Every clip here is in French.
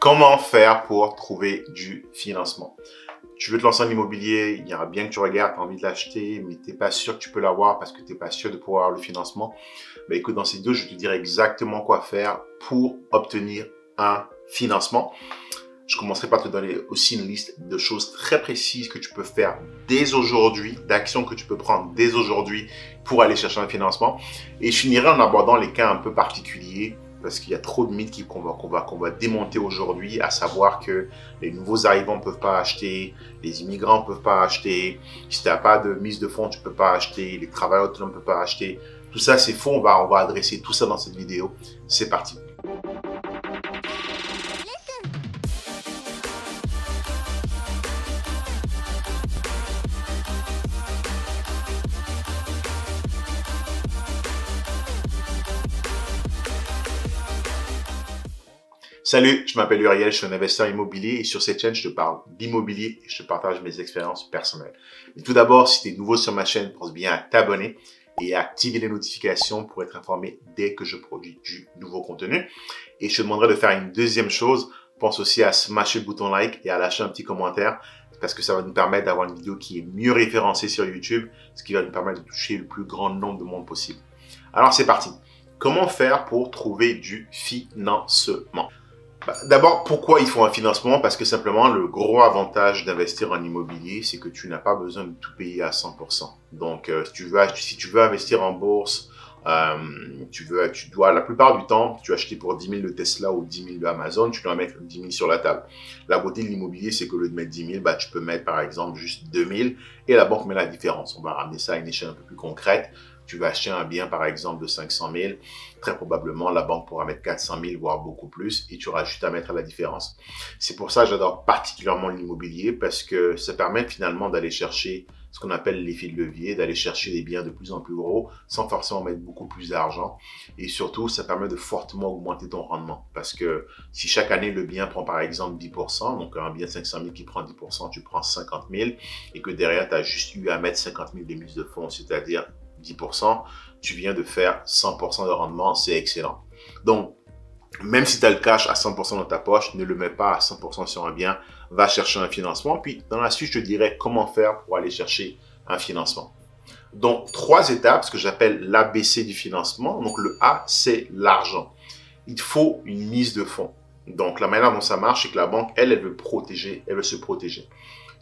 Comment faire pour trouver du financement? Tu veux te lancer en immobilier, il y aura bien que tu regardes, tu as envie de l'acheter, mais tu n'es pas sûr que tu peux l'avoir parce que tu n'es pas sûr de pouvoir avoir le financement. Ben écoute, dans cette vidéo, je te dirai exactement quoi faire pour obtenir un financement. Je commencerai par te donner aussi une liste de choses très précises que tu peux faire dès aujourd'hui, d'actions que tu peux prendre dès aujourd'hui pour aller chercher un financement. Et je finirai en abordant les cas un peu particuliers parce qu'il y a trop de mythes qu'on va démonter aujourd'hui, à savoir que les nouveaux arrivants ne peuvent pas acheter, les immigrants ne peuvent pas acheter, si tu n'as pas de mise de fonds, tu ne peux pas acheter, les travailleurs autonomes ne peuvent pas acheter. Tout ça, c'est faux, on va adresser tout ça dans cette vidéo. C'est parti. Salut, je m'appelle Uriel, je suis un investisseur immobilier et sur cette chaîne, je te parle d'immobilier et je te partage mes expériences personnelles. Mais tout d'abord, si tu es nouveau sur ma chaîne, pense bien à t'abonner et à activer les notifications pour être informé dès que je produis du nouveau contenu. Et je te demanderai de faire une deuxième chose, pense aussi à smasher le bouton like et à lâcher un petit commentaire parce que ça va nous permettre d'avoir une vidéo qui est mieux référencée sur YouTube, ce qui va nous permettre de toucher le plus grand nombre de monde possible. Alors c'est parti. Comment faire pour trouver du financement? D'abord, pourquoi il faut un financement? Parce que simplement, le gros avantage d'investir en immobilier, c'est que tu n'as pas besoin de tout payer à 100%. Donc, si tu veux investir en bourse, tu dois, la plupart du temps, tu as acheté pour 10 000 de Tesla ou 10 000 de Amazon, tu dois mettre 10 000 sur la table. La beauté de l'immobilier, c'est qu'au lieu de mettre 10 000, tu peux mettre par exemple juste 2 000 et la banque met la différence. On va ramener ça à une échelle un peu plus concrète. Tu vas acheter un bien, par exemple, de 500 000. Très probablement, la banque pourra mettre 400 000, voire beaucoup plus, et tu auras juste à mettre la différence. C'est pour ça que j'adore particulièrement l'immobilier, parce que ça permet finalement d'aller chercher ce qu'on appelle l'effet de levier, d'aller chercher des biens de plus en plus gros, sans forcément mettre beaucoup plus d'argent. Et surtout, ça permet de fortement augmenter ton rendement. Parce que si chaque année, le bien prend par exemple 10%, donc un bien de 500 000 qui prend 10%, tu prends 50 000, et que derrière, tu as juste eu à mettre 50 000 de mise de fonds, c'est-à-dire 10%, tu viens de faire 100% de rendement, c'est excellent. Donc, même si tu as le cash à 100% dans ta poche, ne le mets pas à 100% sur un bien, va chercher un financement. Puis, dans la suite, je te dirai comment faire pour aller chercher un financement. Donc, 3 étapes, ce que j'appelle l'ABC du financement. Donc, le A, c'est l'argent. Il faut une mise de fonds. Donc, la manière dont ça marche, c'est que la banque, elle veut protéger, elle veut se protéger.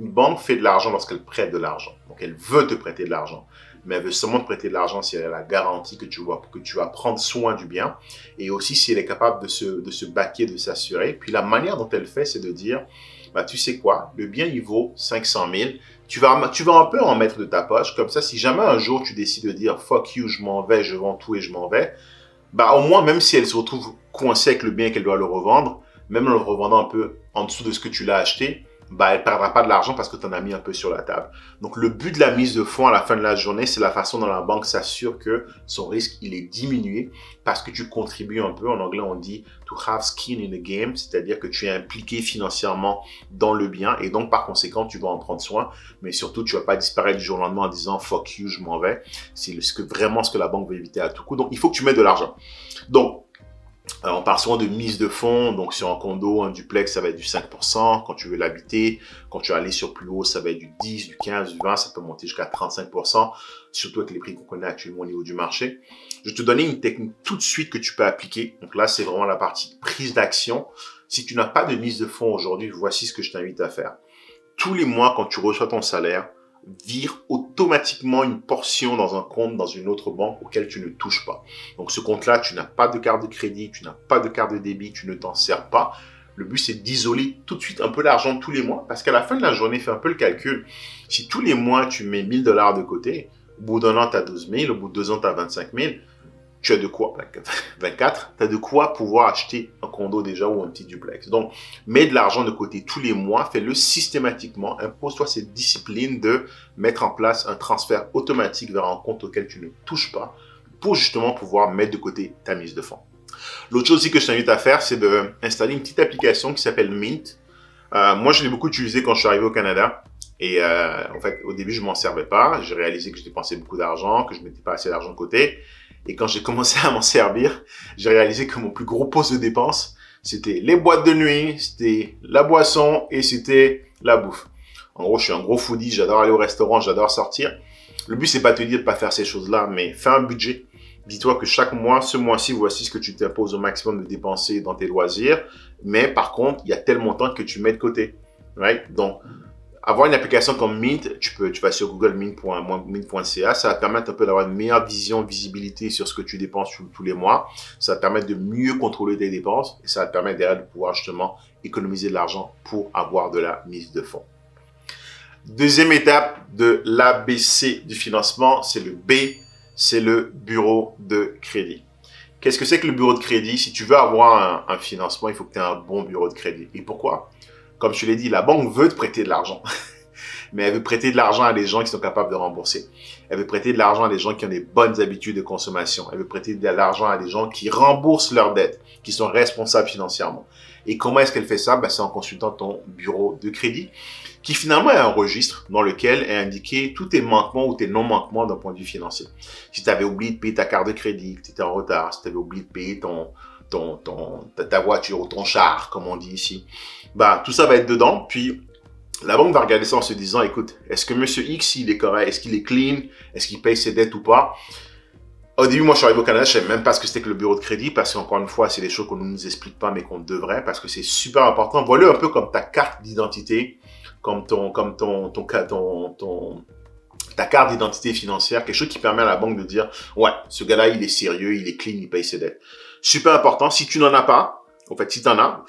Une banque fait de l'argent lorsqu'elle prête de l'argent. Donc, elle veut te prêter de l'argent. Mais elle veut seulement te prêter de l'argent si elle a la garantie que tu vas prendre soin du bien. Et aussi si elle est capable de se baquer, de s'assurer. Puis la manière dont elle fait, c'est de dire, tu sais quoi, le bien, il vaut 500 000. Tu vas un peu en mettre de ta poche. Comme ça, si jamais un jour, tu décides de dire, fuck you, je m'en vais, je vends tout et je m'en vais. Au moins, même si elle se retrouve coincée avec le bien et qu'elle doit le revendre, même en le revendant un peu en dessous de ce que tu l'as acheté, elle ne perdra pas de l'argent parce que tu en as mis un peu sur la table. Donc, le but de la mise de fonds à la fin de la journée, c'est la façon dont la banque s'assure que son risque, il est diminué parce que tu contribues un peu. En anglais, on dit to have skin in the game, c'est-à-dire que tu es impliqué financièrement dans le bien et donc, par conséquent, tu vas en prendre soin. Mais surtout, tu ne vas pas disparaître du jour au lendemain en disant fuck you, je m'en vais. C'est vraiment ce que la banque veut éviter à tout coup. Donc, il faut que tu mettes de l'argent. Donc, on parle souvent de mise de fonds, donc sur un condo, un duplex, ça va être du 5%. Quand tu veux l'habiter, quand tu vas aller sur plus haut, ça va être du 10, du 15, du 20, ça peut monter jusqu'à 35%, surtout avec les prix qu'on connaît actuellement au niveau du marché. Je vais te donner une technique tout de suite que tu peux appliquer. Donc là, c'est vraiment la partie prise d'action. Si tu n'as pas de mise de fonds aujourd'hui, voici ce que je t'invite à faire. Tous les mois, quand tu reçois ton salaire, vire automatiquement une portion dans un compte dans une autre banque auquel tu ne touches pas. Donc ce compte-là, tu n'as pas de carte de crédit, tu n'as pas de carte de débit, tu ne t'en sers pas. Le but, c'est d'isoler tout de suite un peu d'argent tous les mois parce qu'à la fin de la journée, fais un peu le calcul. Si tous les mois, tu mets 1 000 $ de côté, au bout d'un an, tu as 12 000, au bout de 2 ans, tu as 25 000, tu as de quoi, 24, tu as de quoi pouvoir acheter un condo déjà ou un petit duplex. Donc, mets de l'argent de côté tous les mois, fais-le systématiquement, impose-toi cette discipline de mettre en place un transfert automatique vers un compte auquel tu ne touches pas pour justement pouvoir mettre de côté ta mise de fonds. L'autre chose aussi que je t'invite à faire, c'est d'installer une petite application qui s'appelle Mint. Moi, je l'ai beaucoup utilisé quand je suis arrivé au Canada. Et en fait, au début, je m'en servais pas. J'ai réalisé que je dépensais beaucoup d'argent, que je mettais pas assez d'argent de côté. Et quand j'ai commencé à m'en servir, j'ai réalisé que mon plus gros poste de dépense, c'était les boîtes de nuit, c'était la boisson et c'était la bouffe. En gros, je suis un gros foodie, j'adore aller au restaurant, j'adore sortir. Le but, c'est pas de te dire de pas faire ces choses-là, mais fais un budget. Dis-toi que chaque mois, ce mois-ci, voici ce que tu t'imposes au maximum de dépenser dans tes loisirs. Mais par contre, il y a tel montant que tu mets de côté. Right? Donc, avoir une application comme Mint, tu vas sur Google mint.ca, ça va te permettre un peu d'avoir une meilleure visibilité sur ce que tu dépenses tous les mois. Ça va te permettre de mieux contrôler tes dépenses et ça va te permettre derrière de pouvoir justement économiser de l'argent pour avoir de la mise de fonds. Deuxième étape de l'ABC du financement, c'est le B, c'est le bureau de crédit. Qu'est-ce que c'est que le bureau de crédit? Si tu veux avoir un financement, il faut que tu aies un bon bureau de crédit. Et pourquoi? Comme je te l'ai dit, la banque veut te prêter de l'argent. Mais elle veut prêter de l'argent à des gens qui sont capables de rembourser. Elle veut prêter de l'argent à des gens qui ont des bonnes habitudes de consommation. Elle veut prêter de l'argent à des gens qui remboursent leurs dettes, qui sont responsables financièrement. Et comment est-ce qu'elle fait ça? C'est en consultant ton bureau de crédit, qui finalement est un registre dans lequel est indiqué tous tes manquements ou tes non-manquements d'un point de vue financier. Si tu avais oublié de payer ta carte de crédit, que tu étais en retard, si tu avais oublié de payer ta voiture ou ton char, comme on dit ici, tout ça va être dedans. Puis, la banque va regarder ça en se disant, écoute, est-ce que monsieur X, il est correct? Est-ce qu'il est clean? Est-ce qu'il paye ses dettes ou pas? Au début, moi, je suis arrivé au Canada, je ne savais même pas ce que c'était que le bureau de crédit parce qu'encore une fois, c'est des choses qu'on ne nous explique pas, mais qu'on devrait parce que c'est super important. Voilà un peu comme ta carte d'identité, comme ta carte d'identité financière, quelque chose qui permet à la banque de dire, ouais, ce gars-là, il est sérieux, il est clean, il paye ses dettes. Super important. Si tu n'en as pas, en fait, si tu en as,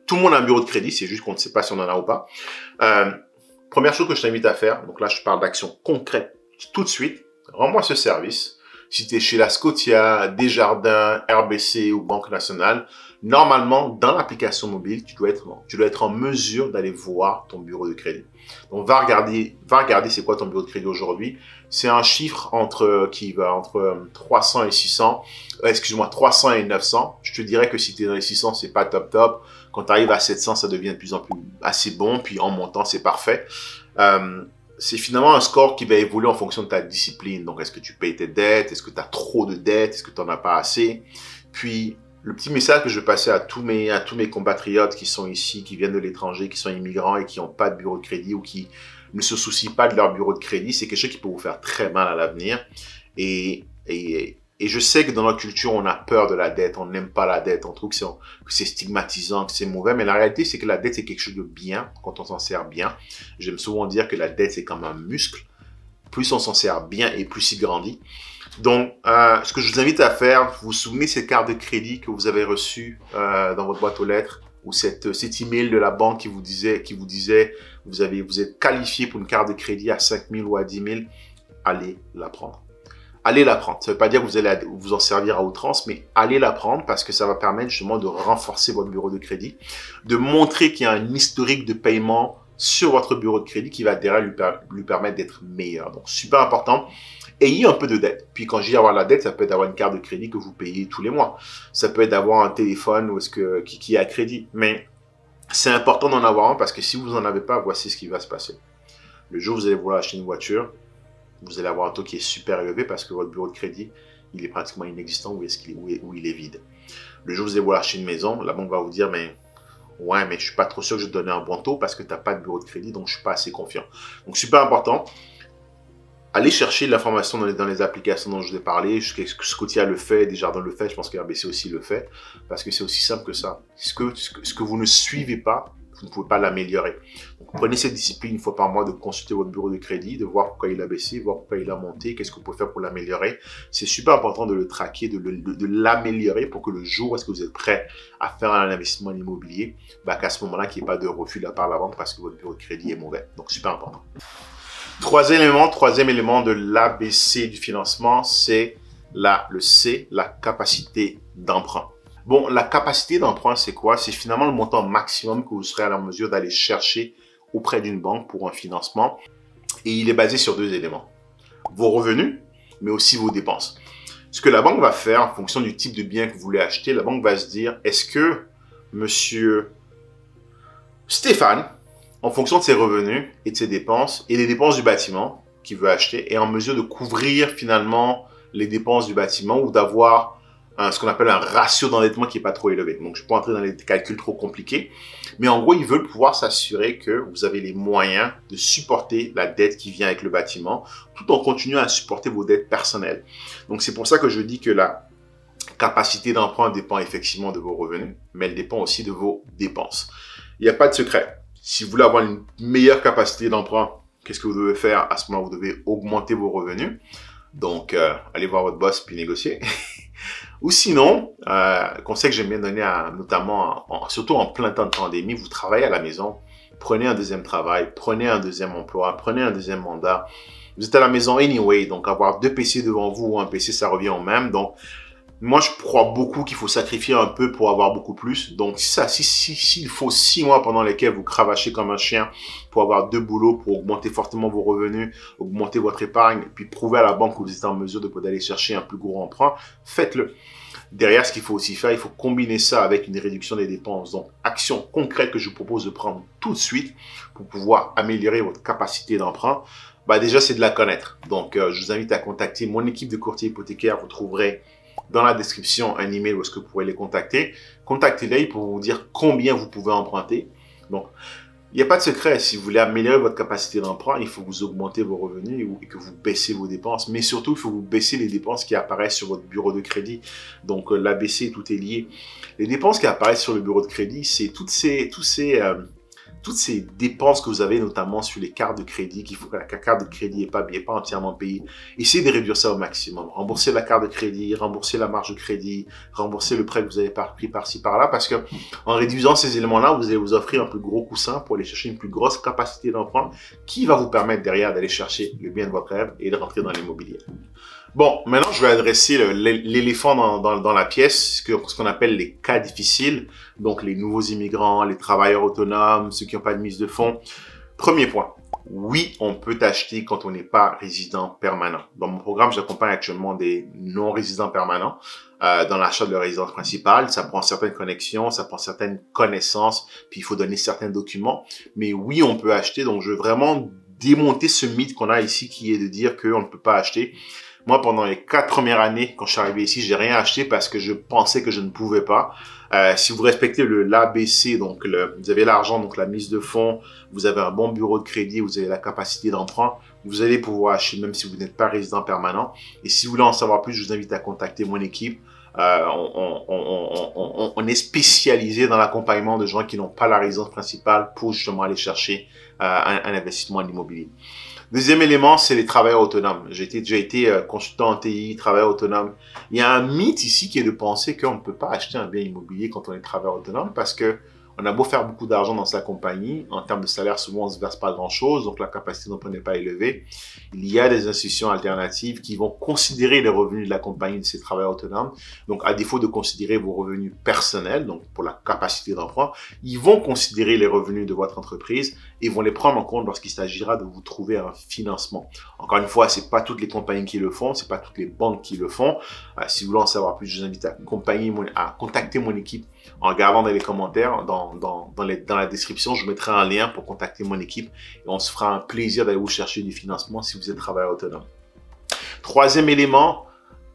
tout le monde a un bureau de crédit, c'est juste qu'on ne sait pas si on en a ou pas. Première chose que je t'invite à faire, donc là, je parle d'action concrète tout de suite, rends-moi ce service. Si tu es chez la Scotia, Desjardins, RBC ou Banque Nationale, normalement, dans l'application mobile, tu dois être en mesure d'aller voir ton bureau de crédit. Donc, va regarder c'est quoi ton bureau de crédit aujourd'hui. C'est un chiffre qui va entre 300 et 600, 300 et 900. Je te dirais que si tu es dans les 600, c'est pas top. Quand tu arrives à 700, ça devient de plus en plus assez bon. Puis en montant, c'est parfait. C'est finalement un score qui va évoluer en fonction de ta discipline. Donc, est-ce que tu payes tes dettes? Est-ce que tu as trop de dettes? Est-ce que tu n'en as pas assez? Puis, le petit message que je veux passer à tous mes compatriotes qui sont ici, qui viennent de l'étranger, qui sont immigrants et qui n'ont pas de bureau de crédit ou qui ne se soucient pas de leur bureau de crédit, c'est quelque chose qui peut vous faire très mal à l'avenir. Et je sais que dans notre culture, on a peur de la dette, on n'aime pas la dette, on trouve que c'est stigmatisant, que c'est mauvais, mais la réalité, c'est que la dette, c'est quelque chose de bien quand on s'en sert bien. J'aime souvent dire que la dette, c'est comme un muscle. Plus on s'en sert bien et plus il grandit. Donc, ce que je vous invite à faire, vous vous souvenez de cette carte de crédit que vous avez reçue dans votre boîte aux lettres ou cet email de la banque qui vous disait vous êtes qualifié pour une carte de crédit à 5 000 ou à 10 000, allez la prendre. Allez la prendre. Ça ne veut pas dire que vous allez vous en servir à outrance, mais allez la prendre parce que ça va permettre justement de renforcer votre bureau de crédit, de montrer qu'il y a un historique de paiement sur votre bureau de crédit qui va derrière lui permettre d'être meilleur. Donc, super important. Ayez un peu de dette. Puis quand je dis avoir la dette, ça peut être d'avoir une carte de crédit que vous payez tous les mois. Ça peut être d'avoir un téléphone qui est à crédit. Mais c'est important d'en avoir un parce que si vous n'en avez pas, voici ce qui va se passer. Le jour où vous allez vouloir acheter une voiture, vous allez avoir un taux qui est super élevé parce que votre bureau de crédit, il est pratiquement inexistant ou il est vide. Le jour où vous allez vouloir acheter une maison, la banque va vous dire, mais je suis pas trop sûr que je vais te donner un bon taux parce que tu n'as pas de bureau de crédit, donc je suis pas assez confiant. Donc, super important. Allez chercher l'information dans les applications dont je vous ai parlé. Scotia le fait, Desjardins le fait, je pense que RBC aussi le fait, parce que c'est aussi simple que ça. Ce que vous ne suivez pas, vous ne pouvez pas l'améliorer. Donc, prenez cette discipline une fois par mois de consulter votre bureau de crédit, de voir pourquoi il a baissé, voir pourquoi il a monté, qu'est-ce que vous pouvez faire pour l'améliorer. C'est super important de le traquer, de l'améliorer pour que le jour où est-ce que vous êtes prêt à faire un investissement immobilier, qu'à ce moment-là, qu'il n'y ait pas de refus de la part de la banque parce que votre bureau de crédit est mauvais. Donc, super important. Troisième élément de l'ABC du financement, c'est le C, la capacité d'emprunt. Bon, la capacité d'emprunt, c'est quoi? C'est finalement le montant maximum que vous serez à la mesure d'aller chercher auprès d'une banque pour un financement. Et il est basé sur deux éléments. Vos revenus, mais aussi vos dépenses. Ce que la banque va faire en fonction du type de bien que vous voulez acheter, la banque va se dire, est-ce que monsieur Stéphane, en fonction de ses revenus et de ses dépenses et des dépenses du bâtiment qu'il veut acheter, est en mesure de couvrir finalement les dépenses du bâtiment ou d'avoir ce qu'on appelle un ratio d'endettement qui est pas trop élevé. Donc, je peux pas entrer dans les calculs trop compliqués. Mais en gros, ils veulent pouvoir s'assurer que vous avez les moyens de supporter la dette qui vient avec le bâtiment, tout en continuant à supporter vos dettes personnelles. Donc, c'est pour ça que je dis que la capacité d'emprunt dépend effectivement de vos revenus, mais elle dépend aussi de vos dépenses. Il n'y a pas de secret. Si vous voulez avoir une meilleure capacité d'emprunt, qu'est-ce que vous devez faire? À ce moment-là, vous devez augmenter vos revenus. Donc, allez voir votre boss puis négocier. Ou sinon, conseil que j'aime bien donner, notamment, surtout en plein temps de pandémie, vous travaillez à la maison, prenez un deuxième travail, prenez un deuxième emploi, prenez un deuxième mandat. Vous êtes à la maison anyway, donc avoir 2 PC devant vous ou un PC, ça revient au même. Donc, moi, je crois beaucoup qu'il faut sacrifier un peu pour avoir beaucoup plus. Donc, s'il faut 6 mois pendant lesquels vous cravachez comme un chien pour avoir 2 boulots, pour augmenter fortement vos revenus, augmenter votre épargne, puis prouver à la banque que vous êtes en mesure d'aller chercher un plus gros emprunt, faites-le. Derrière, ce qu'il faut aussi faire, il faut combiner ça avec une réduction des dépenses. Donc, action concrète que je vous propose de prendre tout de suite pour pouvoir améliorer votre capacité d'emprunt. Déjà, c'est de la connaître. Donc, je vous invite à contacter mon équipe de courtier hypothécaire. Vous trouverez dans la description un email où est-ce que vous pourrez les contacter. Contactez-les pour vous dire combien vous pouvez emprunter. Donc, il n'y a pas de secret. Si vous voulez améliorer votre capacité d'emprunt, il faut que vous augmentez vos revenus et que vous baissez vos dépenses. Mais surtout, il faut que vous baissez les dépenses qui apparaissent sur votre bureau de crédit. Donc, l'ABC, tout est lié. Les dépenses qui apparaissent sur le bureau de crédit, c'est toutes ces dépenses que vous avez, notamment sur les cartes de crédit, qu'il faut que la carte de crédit n'est pas entièrement payée. Essayez de réduire ça au maximum. Remboursez la carte de crédit, remboursez la marge de crédit, remboursez le prêt que vous avez pris par-ci, par-là, parce que en réduisant ces éléments-là, vous allez vous offrir un plus gros coussin pour aller chercher une plus grosse capacité d'emprunt qui va vous permettre derrière d'aller chercher le bien de votre rêve et de rentrer dans l'immobilier. Bon, maintenant, je vais adresser l'éléphant dans la pièce, ce qu'on appelle les cas difficiles. Donc, les nouveaux immigrants, les travailleurs autonomes, ceux qui n'ont pas de mise de fonds. Premier point. Oui, on peut acheter quand on n'est pas résident permanent. Dans mon programme, j'accompagne actuellement des non-résidents permanents dans l'achat de leur résidence principale. Ça prend certaines connexions, ça prend certaines connaissances, puis il faut donner certains documents. Mais oui, on peut acheter. Donc, je veux vraiment démonter ce mythe qu'on a ici qui est de dire qu'on ne peut pas acheter. Moi, pendant les 4 premières années, quand je suis arrivé ici, j'ai rien acheté parce que je pensais que je ne pouvais pas. Si vous respectez l'ABC, donc vous avez l'argent, donc la mise de fonds, vous avez un bon bureau de crédit, vous avez la capacité d'emprunt, vous allez pouvoir acheter même si vous n'êtes pas résident permanent. Et si vous voulez en savoir plus, je vous invite à contacter mon équipe. On est spécialisé dans l'accompagnement de gens qui n'ont pas la résidence principale pour justement aller chercher un investissement en immobilier. Deuxième élément, c'est les travailleurs autonomes. J'ai déjà été consultant en TI, travailleur autonome. Il y a un mythe ici qui est de penser qu'on ne peut pas acheter un bien immobilier quand on est travailleur autonome parce que on a beau faire beaucoup d'argent dans sa compagnie, en termes de salaire, souvent on ne se verse pas grand-chose, donc la capacité d'emprunt n'est pas élevée. Il y a des institutions alternatives qui vont considérer les revenus de la compagnie de ces travailleurs autonomes. Donc, à défaut de considérer vos revenus personnels, donc pour la capacité d'emprunt, ils vont considérer les revenus de votre entreprise et vont les prendre en compte lorsqu'il s'agira de vous trouver un financement. Encore une fois, c'est pas toutes les compagnies qui le font, c'est pas toutes les banques qui le font. Si vous voulez en savoir plus, je vous invite à contacter mon équipe en regardant dans les commentaires, dans la description, je mettrai un lien pour contacter mon équipe et on se fera un plaisir d'aller vous chercher du financement si vous êtes travailleur autonome. Troisième élément,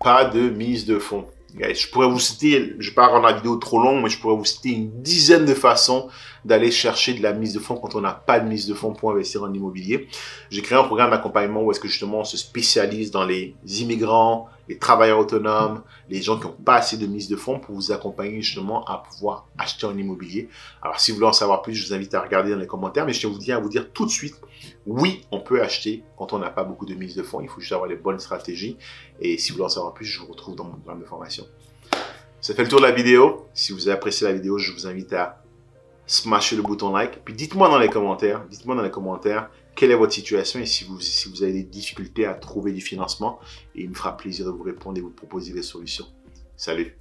pas de mise de fonds. Je pourrais vous citer, je ne vais pas rendre la vidéo trop longue, mais je pourrais vous citer une dizaine de façons d'aller chercher de la mise de fonds quand on n'a pas de mise de fonds pour investir en immobilier. J'ai créé un programme d'accompagnement où est-ce que justement on se spécialise dans les immigrants, les travailleurs autonomes, les gens qui n'ont pas assez de mise de fonds pour vous accompagner justement à pouvoir acheter en immobilier. Alors si vous voulez en savoir plus, je vous invite à regarder dans les commentaires, mais je tiens à vous dire tout de suite, oui, on peut acheter quand on n'a pas beaucoup de mise de fonds. Il faut juste avoir les bonnes stratégies. Et si vous voulez en savoir plus, je vous retrouve dans mon programme de formation. Ça fait le tour de la vidéo. Si vous avez apprécié la vidéo, je vous invite à smasher le bouton like. Puis dites-moi dans les commentaires, quelle est votre situation et si vous avez des difficultés à trouver du financement. Et il me fera plaisir de vous répondre et vous proposer des solutions. Salut!